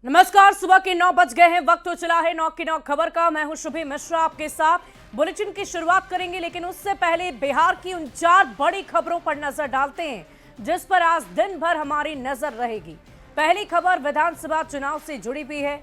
नमस्कार, सुबह के 9 बज गए हैं। वक्त हो चला है 9 की 9 खबर का। मैं हूं शुभी मिश्रा आपके साथ। बुलेटिन की शुरुआत करेंगे, लेकिन उससे पहले बिहार की उन 4 बड़ी खबरों पर नजर डालते हैं जिस पर आज दिन भर हमारी नजर रहेगी। पहली खबर विधानसभा चुनाव से जुड़ी हुई है।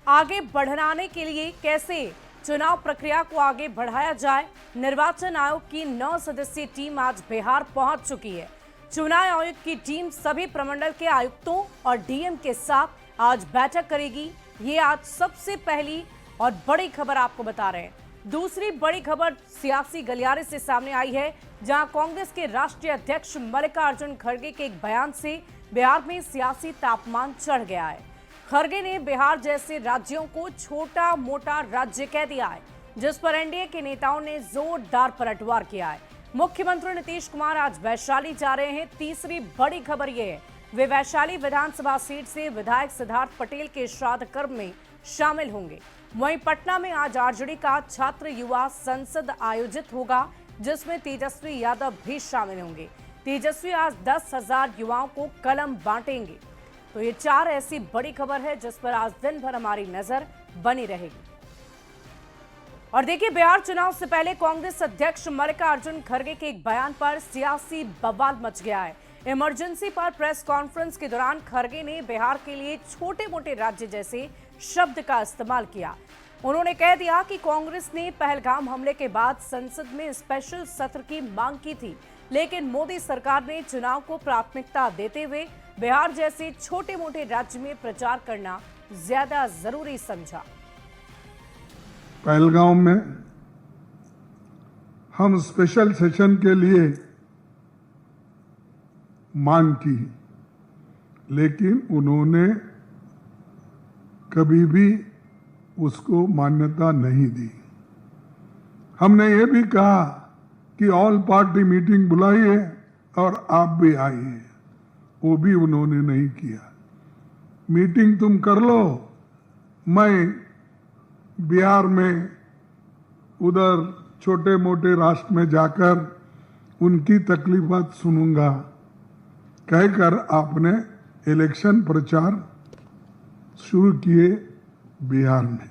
आगे बढ़ाने के लिए कैसे चुनाव प्रक्रिया को आगे बढ़ाया जाए, निर्वाचन आयोग की 9 सदस्यीय टीम आज बिहार पहुंच चुकी है। चुनाव आयोग की टीम सभी प्रमंडल के आयुक्तों और डीएम के साथ आज बैठक करेगी। ये आज सबसे पहली और बड़ी खबर आपको बता रहे हैं। दूसरी बड़ी खबर सियासी गलियारे से सामने आई है, जहां कांग्रेस के राष्ट्रीय अध्यक्ष मल्लिकार्जुन खड़गे के एक बयान से बिहार में सियासी तापमान चढ़ गया है। खड़गे ने बिहार जैसे राज्यों को छोटा मोटा राज्य कह दिया है, जिस पर एनडीए के नेताओं ने जोरदार पलटवार किया है। मुख्यमंत्री नीतीश कुमार आज वैशाली जा रहे हैं। तीसरी बड़ी खबर यह है, वे वैशाली विधानसभा सीट से विधायक सिद्धार्थ पटेल के श्राद्ध कर्म में शामिल होंगे। वहीं पटना में आज आरजेडी का छात्र युवा संसद आयोजित होगा, जिसमें तेजस्वी यादव भी शामिल होंगे। तेजस्वी आज 10,000 युवाओं को कलम बांटेंगे। तो ये 4 ऐसी बड़ी खबर है जिस पर आज दिन भर हमारी नजर बनी रहेगी। और देखिए, बिहार चुनाव से पहले कांग्रेस अध्यक्ष मल्लिकार्जुन खड़गे के एक बयान पर सियासी बवाल मच गया है। इमरजेंसी पर प्रेस कॉन्फ्रेंस के दौरान खड़गे ने बिहार के लिए छोटे मोटे राज्य जैसे शब्द का इस्तेमाल किया। उन्होंने कह दिया कि कांग्रेस ने पहलगाम हमले के बाद संसद में स्पेशल सत्र की मांग की थी, लेकिन मोदी सरकार ने चुनाव को प्राथमिकता देते हुए बिहार जैसे छोटे मोटे राज्य में प्रचार करना ज्यादा जरूरी समझा। पहलगाम में हम स्पेशल सेशन के लिए मांग की, लेकिन उन्होंने कभी भी उसको मान्यता नहीं दी। हमने ये भी कहा कि ऑल पार्टी मीटिंग बुलाई है और आप भी आइए, वो भी उन्होंने नहीं किया। मीटिंग तुम कर लो, मैं बिहार में उधर छोटे मोटे राष्ट्र में जाकर उनकी तकलीफात सुनूंगा, कहकर आपने इलेक्शन प्रचार शुरू किए बिहार में।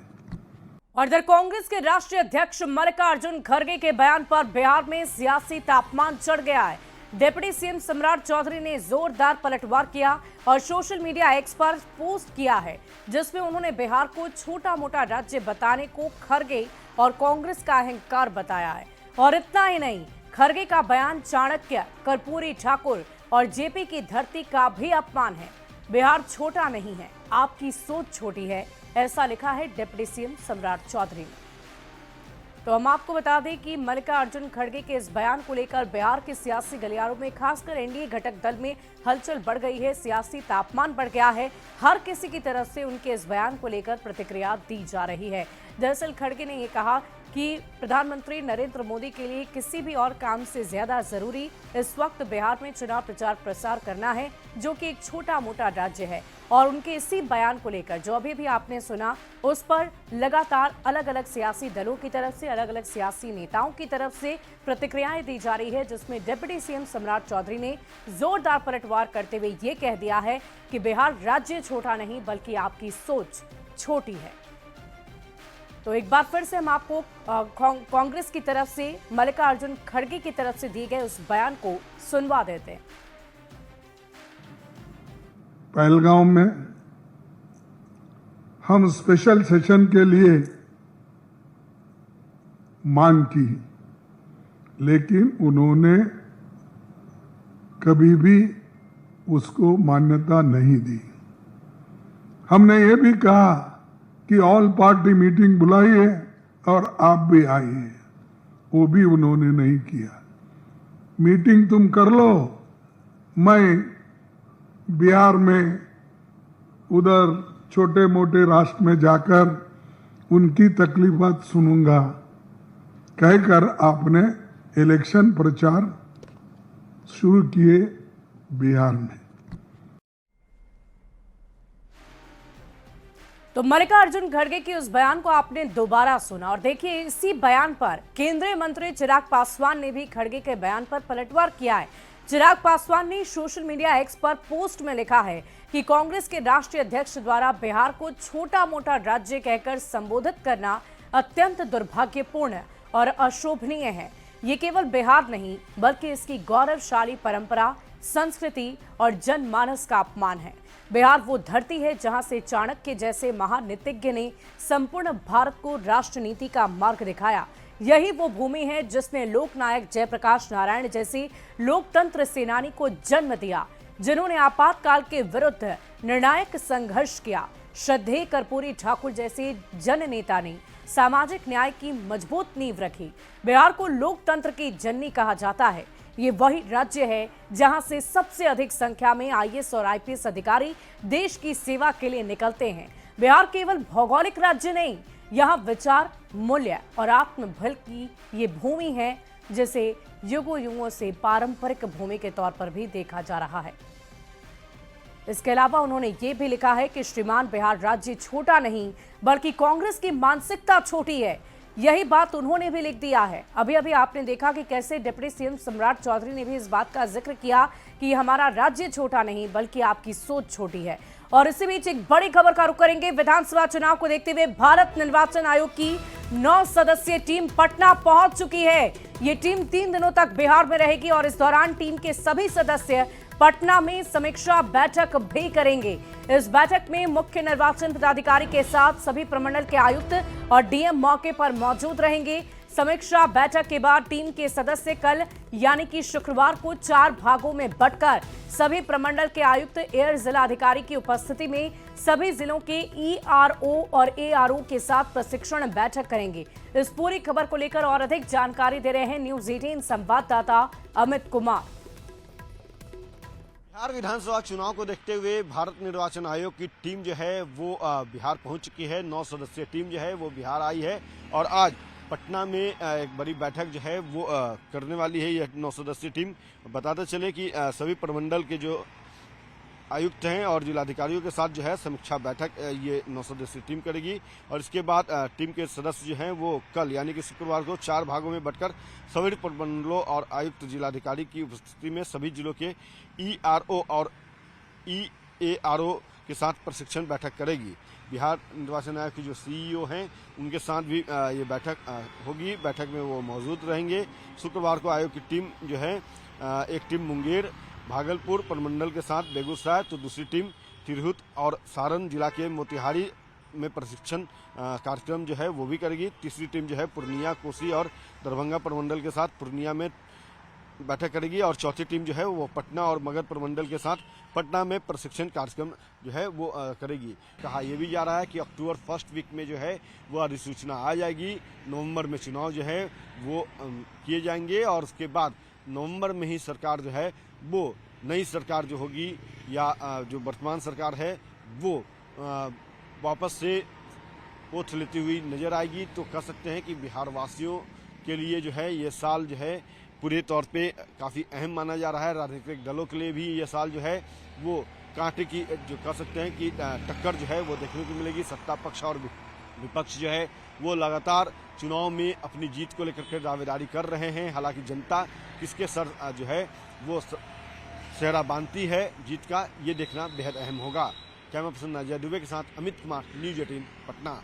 और इधर कांग्रेस के राष्ट्रीय अध्यक्ष मल्लिकार्जुन खड़गे के बयान पर बिहार में सियासी तापमान चढ़ गया है। डिप्टी सीएम सम्राट चौधरी ने जोरदार पलटवार किया और सोशल मीडिया एक्स पर पोस्ट किया है, जिसमें उन्होंने बिहार को छोटा मोटा राज्य बताने को खड़गे और कांग्रेस का अहंकार बताया है। और इतना ही नहीं, खड़गे का बयान चाणक्य, कर्पूरी ठाकुर और जेपी की धरती का भी अपमान है। बिहार छोटा नहीं है, आपकी सोच छोटी है, ऐसा लिखा है डिप्टी सीएम सम्राट चौधरी ने। तो हम आपको बता दें कि मल्लिकार्जुन खड़गे के इस बयान को लेकर बिहार के सियासी गलियारों में, खासकर एनडीए घटक दल में हलचल बढ़ गई है, सियासी तापमान बढ़ गया है। हर किसी की तरफ से उनके इस बयान को लेकर प्रतिक्रिया दी जा रही है। दरअसल खड़गे ने यह कहा कि प्रधानमंत्री नरेंद्र मोदी के लिए किसी भी और काम से ज्यादा जरूरी इस वक्त बिहार में चुनाव प्रचार प्रसार करना है, जो कि एक छोटा मोटा राज्य है। और उनके इसी बयान को लेकर जो अभी भी आपने सुना, उस पर लगातार अलग अलग सियासी दलों की तरफ से, अलग अलग सियासी नेताओं की तरफ से प्रतिक्रियाएं दी जा रही है, जिसमें डिप्टी सीएम सम्राट चौधरी ने जोरदार पलटवार करते हुए ये कह दिया है कि बिहार राज्य छोटा नहीं, बल्कि आपकी सोच छोटी है। तो एक बार फिर से हम आपको कांग्रेस की तरफ से मल्लिकार्जुन खड़गे की तरफ से दिए गए उस बयान को सुनवा देते हैं। पहलगाम में हम स्पेशल सेशन के लिए मांग की, लेकिन उन्होंने कभी भी उसको मान्यता नहीं दी। हमने ये भी कहा कि ऑल पार्टी मीटिंग बुलाई है और आप भी आइए, वो भी उन्होंने नहीं किया। मीटिंग तुम कर लो, मैं बिहार में उधर छोटे मोटे राष्ट्र में जाकर उनकी तकलीफात सुनूंगा, कहकर आपने इलेक्शन प्रचार शुरू किए बिहार में। तो मल्लिकार्जुन खड़गे के उस बयान को आपने दोबारा सुना और देखिए, इसी बयान पर केंद्रीय मंत्री चिराग पासवान ने भी खड़गे के बयान पर पलटवार किया है। चिराग पासवान ने सोशल मीडिया एक्स पर पोस्ट में लिखा है कि कांग्रेस के राष्ट्रीय अध्यक्ष द्वारा बिहार को छोटा मोटा राज्य कहकर संबोधित करना अत्यंत दुर्भाग्यपूर्ण और अशोभनीय है। ये केवल बिहार नहीं बल्कि इसकी गौरवशाली परंपरा, संस्कृति और जनमानस का अपमान है। बिहार वो धरती है जहां से चाणक्य जैसे महानीतिज्ञ ने संपूर्ण भारत को राष्ट्र नीति का मार्ग दिखाया। यही वो भूमि है जिसने लोकनायक जयप्रकाश नारायण जैसे लोकतंत्र सेनानी को जन्म दिया, जिन्होंने आपातकाल के विरुद्ध निर्णायक संघर्ष किया। श्रद्धेय कर्पूरी ठाकुर जैसे जन नेता ने सामाजिक न्याय की मजबूत नींव रखी। बिहार को लोकतंत्र की जननी कहा जाता है। ये वही राज्य है जहां से सबसे अधिक संख्या में आईएएस और आईपीएस अधिकारी देश की सेवा के लिए निकलते हैं। बिहार केवल भौगोलिक राज्य नहीं, यहाँ विचार, मूल्य और आत्मबल की ये भूमि है जिसे युगों युगों से पारंपरिक भूमि के तौर पर भी देखा जा रहा है। इसके अलावा उन्होंने ये भी लिखा है कि श्रीमान बिहार राज्य छोटा नहीं बल्कि कांग्रेस की मानसिकता छोटी है। यही बात उन्होंने भी लिख दिया है। अभी अभी आपने देखा कि कैसे डिप्टी सीएम सम्राट चौधरी ने भी इस बात का जिक्र किया कि हमारा राज्य छोटा नहीं बल्कि आपकी सोच छोटी है। और इसी बीच एक बड़ी खबर का रुख करेंगे। विधानसभा चुनाव को देखते हुए भारत निर्वाचन आयोग की 9 सदस्यीय टीम पटना पहुंच चुकी है। ये टीम 3 दिनों तक बिहार में रहेगी और इस दौरान टीम के सभी सदस्य पटना में समीक्षा बैठक भी करेंगे। इस बैठक में मुख्य निर्वाचन पदाधिकारी के साथ सभी प्रमंडल के आयुक्त और डीएम मौके पर मौजूद रहेंगे। समीक्षा बैठक के बाद टीम के सदस्य कल यानी कि शुक्रवार को 4 भागों में बंटकर सभी प्रमंडल के आयुक्त एयर जिला अधिकारी की उपस्थिति में सभी जिलों के ईआरओ और एआरओ के साथ प्रशिक्षण बैठक करेंगे। इस पूरी खबर को लेकर और अधिक जानकारी दे रहे हैं न्यूज 18 संवाददाता अमित कुमार। बिहार विधानसभा चुनाव को देखते हुए भारत निर्वाचन आयोग की टीम जो है वो बिहार पहुंच चुकी है। 9 सदस्यीय टीम जो है वो बिहार आई है और आज पटना में एक बड़ी बैठक जो है वो करने वाली है। यह 9 सदस्यीय टीम बताते चले कि सभी प्रमंडल के जो आयुक्त हैं और जिलाधिकारियों के साथ जो है समीक्षा बैठक ये 9 सदस्यीय टीम करेगी। और इसके बाद टीम के सदस्य जो हैं वो कल यानी कि शुक्रवार को 4 भागों में बंटकर सभी प्रमंडलों और आयुक्त जिलाधिकारी की उपस्थिति में सभी जिलों के ईआरओ और ईएआरओ के साथ प्रशिक्षण बैठक करेगी। बिहार निर्वाचन आयोग के जो सीईओ हैं उनके साथ भी ये बैठक होगी। बैठक में वो मौजूद रहेंगे। शुक्रवार को आयोग की टीम जो है एक टीम मुंगेर, भागलपुर प्रमंडल के साथ बेगूसराय, तो दूसरी टीम तिरहुत और सारण जिला के मोतिहारी में प्रशिक्षण कार्यक्रम जो है वो भी करेगी। तीसरी टीम जो है पूर्णिया, कोसी और दरभंगा प्रमंडल के साथ पूर्णिया में बैठक करेगी। और चौथी टीम जो है वो पटना और मगध प्रमंडल के साथ पटना में प्रशिक्षण कार्यक्रम जो है वो करेगी। कहा यह भी जा रहा है कि अक्टूबर फर्स्ट वीक में जो है वो अधिसूचना आ जाएगी। नवंबर में चुनाव जो है वो किए जाएंगे और उसके बाद नवंबर में ही सरकार जो है वो नई सरकार जो होगी या जो वर्तमान सरकार है वो वापस से ओथ लेती हुई नजर आएगी। तो कह सकते हैं कि बिहार वासियों के लिए जो है ये साल जो है पूरे तौर पे काफ़ी अहम माना जा रहा है। राजनीतिक दलों के लिए भी ये साल जो है वो कांटे की जो कह सकते हैं कि टक्कर जो है वो देखने को मिलेगी। सत्ता पक्ष और विपक्ष जो है वो लगातार चुनाव में अपनी जीत को लेकर के दावेदारी कर रहे हैं। हालांकि जनता किसके सर जो है वो सेहरा बांधती है जीत का, ये देखना बेहद अहम होगा। कैमरा पर्सन अजय दुबे के साथ अमित कुमार, न्यूज 18 पटना।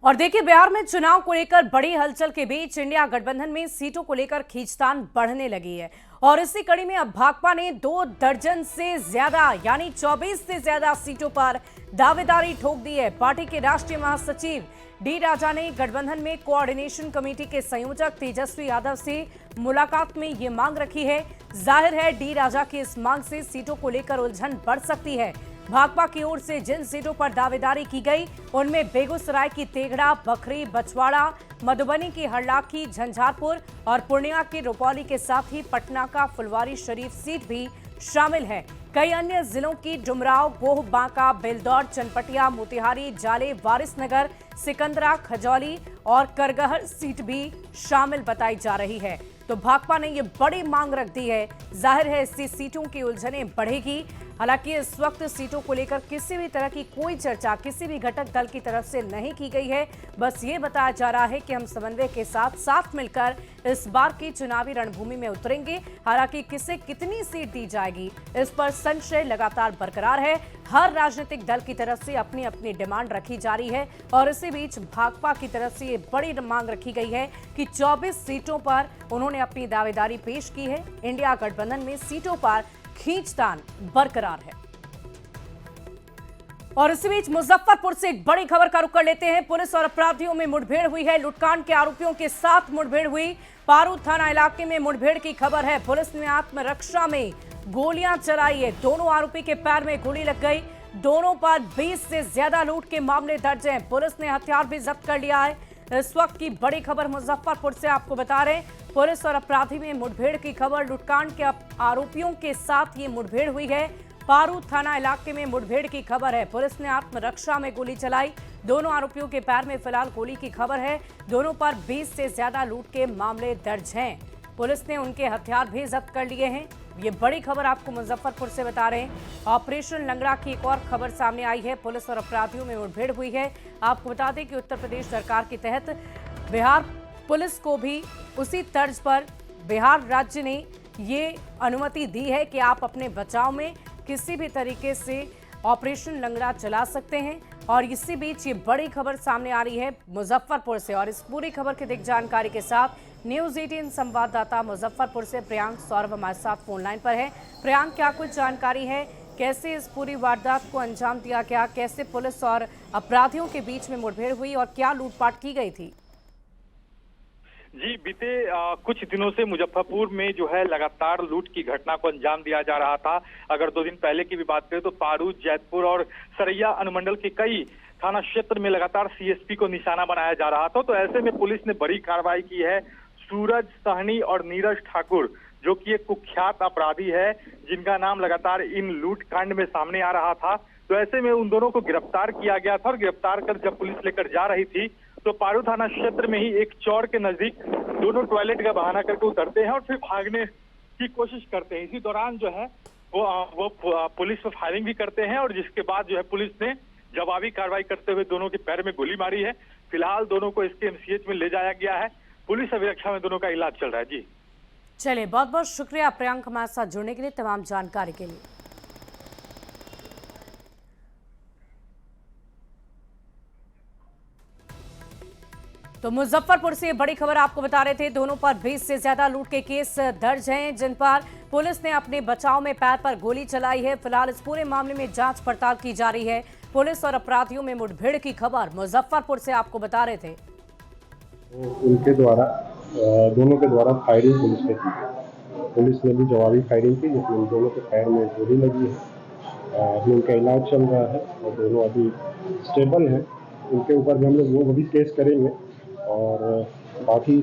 और देखिए, बिहार में चुनाव को लेकर बड़ी हलचल के बीच इंडिया गठबंधन में सीटों को लेकर खींचतान बढ़ने लगी है और इसी कड़ी में अब भाकपा ने 2 दर्जन से ज्यादा यानी 24 से ज्यादा सीटों पर दावेदारी ठोक दी है। पार्टी के राष्ट्रीय महासचिव डी राजा ने गठबंधन में कोऑर्डिनेशन कमेटी के संयोजक तेजस्वी यादव से मुलाकात में ये मांग रखी है। जाहिर है डी राजा की इस मांग से सीटों को लेकर उलझन बढ़ सकती है। भाकपा की ओर से जिन सीटों पर दावेदारी की गई उनमें बेगूसराय की तेघड़ा, बखरी, बछवाड़ा, मधुबनी की हरलाखी, झंझारपुर और पूर्णिया की रुपौली के साथ ही पटना का फुलवारी शरीफ सीट भी शामिल है। कई अन्य जिलों की डुमराव, गोह, बांका, बेलदौर, चनपटिया, मोतिहारी, जाले, वारिसनगर, सिकंदरा, खजौली और करगहर सीट भी शामिल बताई जा रही है। तो भाकपा ने ये बड़ी मांग रख दी है। जाहिर है इससे सीटों की उलझनें बढ़ेगी। हालांकि इस वक्त सीटों को लेकर किसी भी तरह की कोई चर्चा किसी भी घटक दल की तरफ से नहीं की गई है। बस ये बताया जा रहा है कि हम समन्वय के साथ साथ मिलकर इस बार की चुनावी रणभूमि में उतरेंगे। हालांकि किसे कितनी सीट दी जाएगी इस पर संशय लगातार बरकरार है। हर राजनीतिक दल की तरफ से अपनी अपनी डिमांड रखी जा रही है और इसी बीच भाकपा की तरफ से ये बड़ी मांग रखी गई है कि 24 सीटों पर उन्होंने अपनी दावेदारी पेश की है। इंडिया गठबंधन में सीटों पर खींचतान बरकरार है। और इसी बीच मुजफ्फरपुर से एक बड़ी खबर का रुख कर लेते हैं। पुलिस और अपराधियों में मुठभेड़ हुई है। लूटकांड के आरोपियों के साथ मुठभेड़ हुई। पारू थाना इलाके में मुठभेड़ की खबर है। पुलिस ने आत्मरक्षा में गोलियां चलाई है। दोनों आरोपी के पैर में गोली लग गई। दोनों पर 20 से ज्यादा लूट के मामले दर्ज हैं। पुलिस ने हथियार भी जब्त कर लिया है। इस वक्त की बड़ी खबर मुजफ्फरपुर से आपको बता रहे हैं। पुलिस और अपराधी में मुठभेड़ की खबर। लूटकांड के आरोपियों के साथ ये मुठभेड़ हुई है। पारू थाना इलाके में मुठभेड़ की खबर है। पुलिस ने आत्मरक्षा में गोली चलाई। दोनों आरोपियों के पैर में फिलहाल गोली की खबर है। दोनों पर 20 से ज्यादा लूट के मामले दर्ज हैं। पुलिस ने उनके हथियार भी जब्त कर लिए हैं। ये बड़ी खबर आपको मुजफ्फरपुर से बता रहे हैं। ऑपरेशन लंगड़ा की एक और खबर सामने आई है। पुलिस और अपराधियों में मुठभेड़ हुई है। आपको बता दें कि उत्तर प्रदेश सरकार के तहत बिहार पुलिस को भी उसी तर्ज पर बिहार राज्य ने ये अनुमति दी है कि आप अपने बचाव में किसी भी तरीके से ऑपरेशन लंगड़ा चला सकते हैं। और इसी बीच ये बड़ी खबर सामने आ रही है मुजफ्फरपुर से। और इस पूरी खबर की अधिक जानकारी के साथ न्यूज़ 18 संवाददाता मुजफ्फरपुर से प्रियांक सौरभ हमारे साथ फोन लाइन पर है। प्रियांक, क्या कुछ जानकारी है? कैसे इस पूरी वारदात को अंजाम दिया गया? कैसे पुलिस और अपराधियों के बीच में मुठभेड़ हुई और क्या लूटपाट की गई थी? जी, बीते कुछ दिनों से मुजफ्फरपुर में जो है लगातार लूट की घटना को अंजाम दिया जा रहा था। अगर 2 दिन पहले की भी बात करें तो पारू, जैतपुर और सरैया अनुमंडल के कई थाना क्षेत्र में लगातार सीएसपी को निशाना बनाया जा रहा था। तो ऐसे में पुलिस ने बड़ी कार्रवाई की है। सूरज सहनी और नीरज ठाकुर, जो कि एक कुख्यात अपराधी है जिनका नाम लगातार इन लूट कांड में सामने आ रहा था, तो ऐसे में उन दोनों को गिरफ्तार किया गया था। और गिरफ्तार कर जब पुलिस लेकर जा रही थी तो पारू थाना क्षेत्र में ही एक चौर के नजदीक दोनों टॉयलेट का बहाना करके उतरते हैं और फिर भागने की कोशिश करते हैं। इसी दौरान जो है वो पुलिस पर फायरिंग भी करते हैं और जिसके बाद जो है पुलिस ने जवाबी कार्रवाई करते हुए दोनों के पैर में गोली मारी है। फिलहाल दोनों को SKMCH में ले जाया गया है। पुलिस अभिरक्षा में दोनों का इलाज चल रहा है। जी चलिए, बहुत बहुत शुक्रिया प्रियांक हमारे साथ जुड़ने के लिए, तमाम जानकारी के लिए। तो मुजफ्फरपुर से बड़ी खबर आपको बता रहे थे। दोनों पर 20 से ज्यादा लूट के केस दर्ज हैं, जिन पर पुलिस ने अपने बचाव में पैर पर गोली चलाई है। फिलहाल इस पूरे मामले में जांच पड़ताल की जा रही है। पुलिस और अपराधियों में मुठभेड़ की खबर मुजफ्फरपुर से आपको बता रहे थे। उनके द्वारा दोनों के द्वारा फायरिंग पुलिस ने की। पुलिस ने भी जवाबी फायरिंग की जिसमें उन दोनों के पैर में गोली लगी है। अभी उनका इलाज चल रहा है और दोनों अभी स्टेबल हैं। उनके ऊपर भी हम लोग वो भी केस करेंगे और बाकी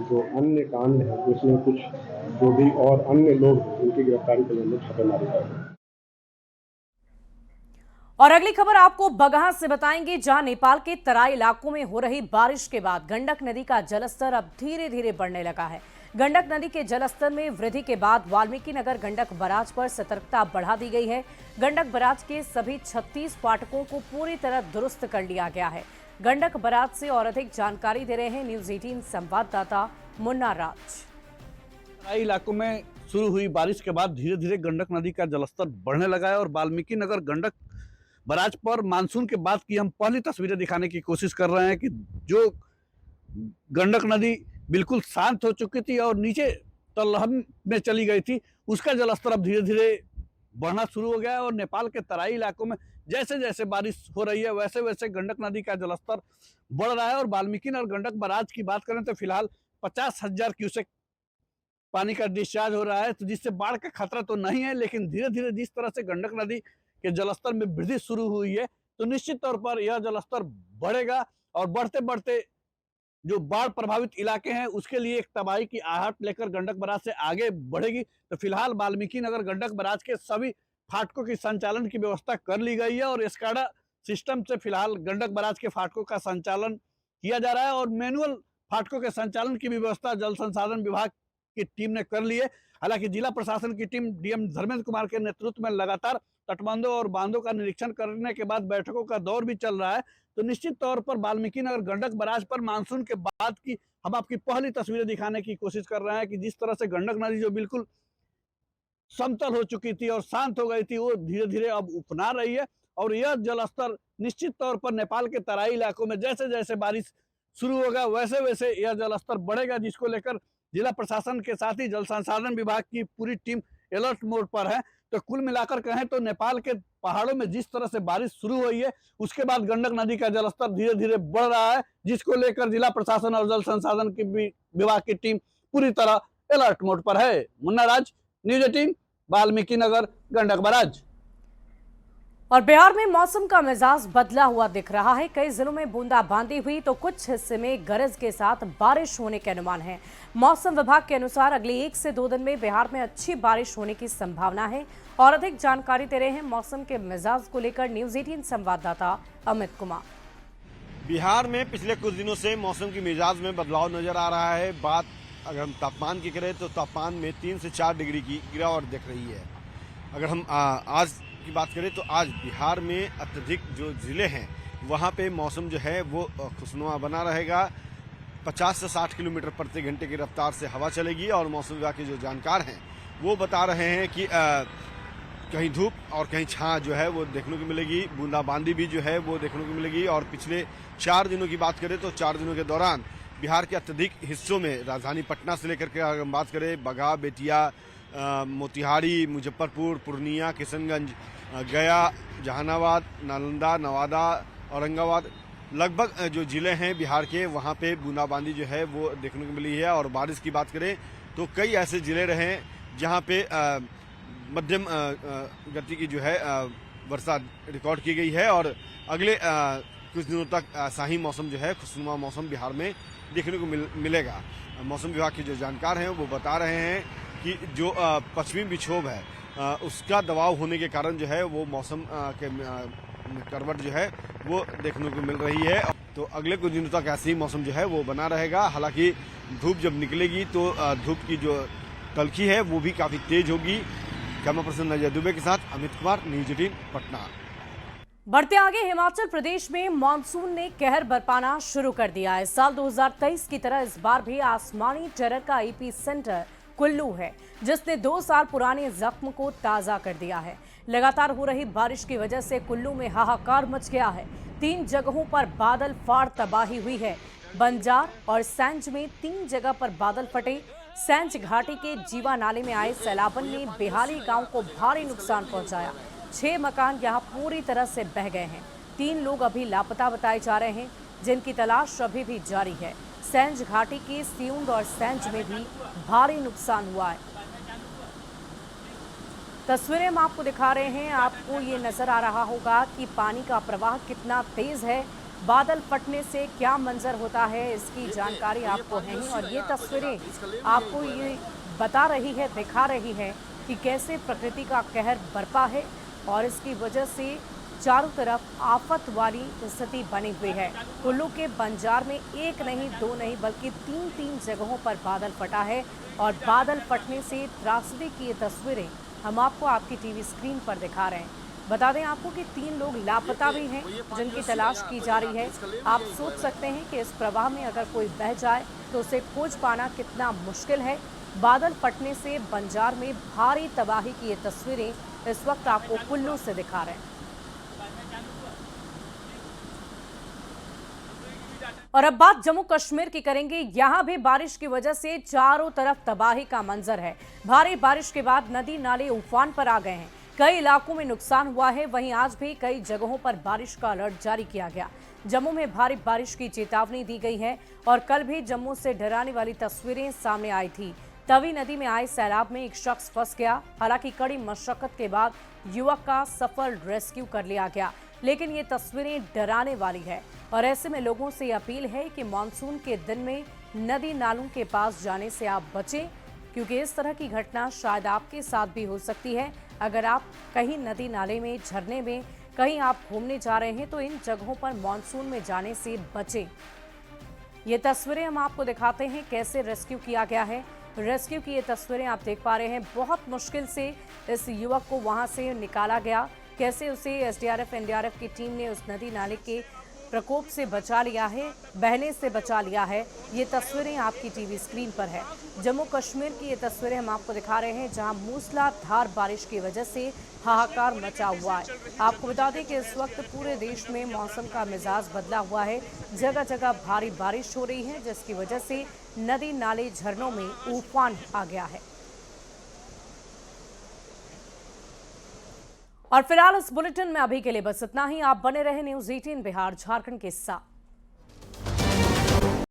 जो अन्य कांड है उसमें कुछ जो भी और अन्य लोग हैं उनकी गिरफ्तारी के लिए हम लोग छापेमारी करेंगे। और अगली खबर आपको बगहा से बताएंगे, जहां नेपाल के तराई इलाकों में हो रही बारिश के बाद गंडक नदी का जलस्तर अब धीरे धीरे बढ़ने लगा है। गंडक नदी के जलस्तर में वृद्धि के बाद वाल्मीकि नगर गंडक बराज पर सतर्कता बढ़ा दी गई है। गंडक बराज के सभी 36 फाटकों को पूरी तरह दुरुस्त कर लिया गया है। गंडक बराज से और अधिक जानकारी दे रहे हैं न्यूज़ 18 संवाददाता मुन्ना राज। तराई इलाकों में शुरू हुई बारिश के बाद धीरे धीरे गंडक नदी का जलस्तर बढ़ने लगा है और वाल्मीकि नगर गंडक बराज पर मानसून के बाद की हम पहली तस्वीरें दिखाने की कोशिश कर रहे हैं कि जो गंडक नदी बिल्कुल शांत हो चुकी थी और नीचे तलहन में चली गई थी, उसका जलस्तर अब धीरे धीरे बढ़ना शुरू हो गया है। और नेपाल के तराई इलाकों में जैसे जैसे बारिश हो रही है वैसे वैसे गंडक नदी का जलस्तर बढ़ रहा है। और वाल्मीकि नगर गंडक बराज की बात करें तो फिलहाल 50,000 क्यूसेक पानी का डिस्चार्ज हो रहा है, तो जिससे बाढ़ का खतरा तो नहीं है, लेकिन धीरे धीरे जिस तरह से गंडक नदी के जलस्तर में वृद्धि शुरू हुई है तो निश्चित तौर पर यह जलस्तर बढ़ेगा और बढ़ते बढ़ते जो बाढ़ प्रभावित इलाके हैं उसके लिए एक तबाही की आहट लेकर गंडक बराज से आगे बढ़ेगी। तो फिलहाल वाल्मीकि नगर गंडक बराज के सभी फाटकों की संचालन की व्यवस्था कर ली गई है और एस्काडा सिस्टम से फिलहाल गंडक बराज के फाटकों का संचालन किया जा रहा है और मैनुअल फाटकों के संचालन की भी व्यवस्था जल संसाधन विभाग की टीम ने कर लिए। हालांकि जिला प्रशासन की टीम डीएम धर्मेंद्र कुमार के नेतृत्व में लगातार तटबंधों और बांधों का निरीक्षण करने के बाद बैठकों का दौर भी चल रहा है। तो निश्चित तौर पर वाल्मीकि नगर गंडक बराज पर मानसून के बाद की हम आपकी पहली तस्वीरें दिखाने की कोशिश कर रहे हैं कि जिस तरह से गंडक नदी जो बिल्कुल समतल हो चुकी थी और शांत हो गई थी, वो धीरे धीरे अब उफना रही है। और यह जलस्तर निश्चित तौर पर नेपाल के तराई इलाकों में जैसे जैसे बारिश शुरू होगा वैसे वैसे यह जलस्तर बढ़ेगा, जिसको लेकर जिला प्रशासन के साथ ही जल संसाधन विभाग की पूरी टीम अलर्ट मोड पर है। तो कुल मिलाकर कहें तो नेपाल के पहाड़ों में जिस तरह से बारिश शुरू हुई है, उसके बाद गंडक नदी का जलस्तर धीरे धीरे बढ़ रहा है, जिसको लेकर जिला प्रशासन और जल संसाधन की विभाग की टीम पूरी तरह अलर्ट मोड पर है। मुन्ना राज, न्यूज 18, वाल्मीकि नगर गंडक बराज। और बिहार में मौसम का मिजाज बदला हुआ दिख रहा है। कई जिलों में बूंदाबांदी हुई तो कुछ हिस्से में गरज के साथ बारिश होने के अनुमान है। मौसम विभाग के अनुसार अगले 1 से 2 दिन में बिहार में अच्छी बारिश होने की संभावना है। और अधिक जानकारी दे रहे हैं मौसम के मिजाज को लेकर न्यूज 18 संवाददाता अमित कुमार। बिहार में पिछले कुछ दिनों से मौसम की मिजाज में बदलाव नजर आ रहा है। बात अगर हम तापमान की करें तो तापमान में 3 से 4 डिग्री की गिरावट दिख रही है। अगर हम आज की बात करें तो आज बिहार में अत्यधिक जो जिले हैं वहाँ पे मौसम जो है वो खुशनुमा बना रहेगा। 50 से 60 किलोमीटर प्रति घंटे की रफ्तार से हवा चलेगी और मौसम विभाग के जो जानकार हैं वो बता रहे हैं कि कहीं धूप और कहीं छां जो है वो देखने को मिलेगी। बूंदाबांदी भी जो है वो देखने को मिलेगी। और पिछले 4 दिनों की बात करें तो 4 दिनों के दौरान बिहार के अत्यधिक हिस्सों में राजधानी पटना से लेकर के अगर हम बात करें बगहा, बेतिया, मोतिहारी, मुजफ्फरपुर, पूर्णिया, किशनगंज, गया, जहानाबाद, नालंदा, नवादा, औरंगाबाद, लगभग जो ज़िले हैं बिहार के वहाँ पे बूंदाबांदी जो है वो देखने को मिली है। और बारिश की बात करें तो कई ऐसे ज़िले रहे जहाँ पे मध्यम गति की जो है वर्षा रिकॉर्ड की गई है। और अगले कुछ दिनों तक ऐसा ही मौसम जो है खुशनुमा मौसम बिहार में देखने को मिलेगा। मौसम विभाग के जो जानकार हैं वो बता रहे हैं कि जो पश्चिमी विक्षोभ है उसका दबाव होने के कारण जो है वो मौसम के करवट जो है वो देखने को मिल रही है। तो अगले कुछ दिनों तक ऐसे ही मौसम जो है वो बना रहेगा। हालांकि धूप जब निकलेगी तो धूप की जो तलखी है वो भी काफ़ी तेज होगी। कैमरा पर्सन नजर दुबे के साथ अमित कुमार, न्यूज 18 पटना। बढ़ते आगे, हिमाचल प्रदेश में मानसून ने कहर बरपाना शुरू कर दिया है। साल 2023 की तरह इस बार भी आसमानी टेरर का एपी सेंटर कुल्लू है, जिसने 2 साल पुराने जख्म को ताजा कर दिया है। लगातार हो रही बारिश की वजह से कुल्लू में हाहाकार मच गया है। 3 जगहों पर बादल फाड़ तबाही हुई है। बंजार और सैंज में 3 जगह पर बादल फटे। सैंज घाटी के जीवा नाले में आए सैलाबन ने बेहाली गांव को भारी नुकसान पहुंचाया। 6 मकान यहां पूरी तरह से बह गए हैं। 3 लोग अभी लापता बताए जा रहे हैं, जिनकी तलाश अभी भी जारी है। सैंज घाटी के सियुंड और सैंज में भी भारी नुकसान हुआ है। तस्वीरें हम आपको दिखा रहे हैं। आपको ये नजर आ रहा होगा कि पानी का प्रवाह कितना तेज है। बादल फटने से क्या मंजर होता है, इसकी जानकारी आपको है ही। और ये तस्वीरें आपको ये बता रही है, दिखा रही है कि कैसे प्रकृति का कहर बरपा है और इसकी वजह से चारों तरफ आफत वाली स्थिति बनी हुई है। कुल्लू के बंजार में 1 नहीं 2 नहीं बल्कि 3 जगहों पर बादल फटा है। और बादल फटने से त्रासदी की ये तस्वीरें हम आपको आपकी टीवी स्क्रीन पर दिखा रहे हैं। बता दें आपको कि 3 लोग लापता भी हैं, जिनकी तलाश की जा रही है। आप सोच सकते हैं कि इस प्रवाह में अगर कोई बह जाए तो उसे खोज पाना कितना मुश्किल है। बादल फटने से बंजार में भारी तबाही की ये तस्वीरें इस वक्त आपको कुल्लू से दिखा रहे हैं। और अब बात जम्मू कश्मीर की करेंगे। यहां भी बारिश की वजह से चारों तरफ तबाही का मंजर है। भारी बारिश के बाद नदी नाले उफान पर आ गए हैं। कई इलाकों में नुकसान हुआ है। वहीं आज भी कई जगहों पर बारिश का अलर्ट जारी किया गया। जम्मू में भारी बारिश की चेतावनी दी गई है। और कल भी जम्मू से डराने वाली तस्वीरें सामने आई थी। तवी नदी में आए सैलाब में एक शख्स फंस गया। हालांकि कड़ी मशक्कत के बाद युवक का सफल रेस्क्यू कर लिया गया, लेकिन ये तस्वीरें डराने वाली है। और ऐसे में लोगों से अपील है कि मानसून के दिन में नदी नालों के पास जाने से आप बचें, क्योंकि इस तरह की घटना शायद आपके साथ भी हो सकती है। अगर आप कहीं नदी नाले में, झरने में कहीं आप घूमने जा रहे हैं तो इन जगहों पर मानसून में जाने से बचें। ये तस्वीरें हम आपको दिखाते हैं कैसे रेस्क्यू किया गया है। रेस्क्यू की ये तस्वीरें आप देख पा रहे हैं। बहुत मुश्किल से इस युवक को वहां से निकाला गया। कैसे उसे एसडीआरएफ एनडीआरएफ की टीम ने उस नदी नाले के प्रकोप से बचा लिया है, बहने से बचा लिया है, ये तस्वीरें आपकी टीवी स्क्रीन पर है। जम्मू कश्मीर की ये तस्वीरें हम आपको दिखा रहे हैं, जहां मूसलाधार बारिश की वजह से हाहाकार मचा हुआ है। आपको बता दें कि इस वक्त पूरे देश में मौसम का मिजाज बदला हुआ है। जगह जगह भारी बारिश हो रही है, जिसकी वजह से नदी नाले झरनों में उफान आ गया है। और फिलहाल इस बुलेटिन में अभी के लिए बस इतना ही। आप बने रहे न्यूज़ 18 बिहार झारखंड के साथ।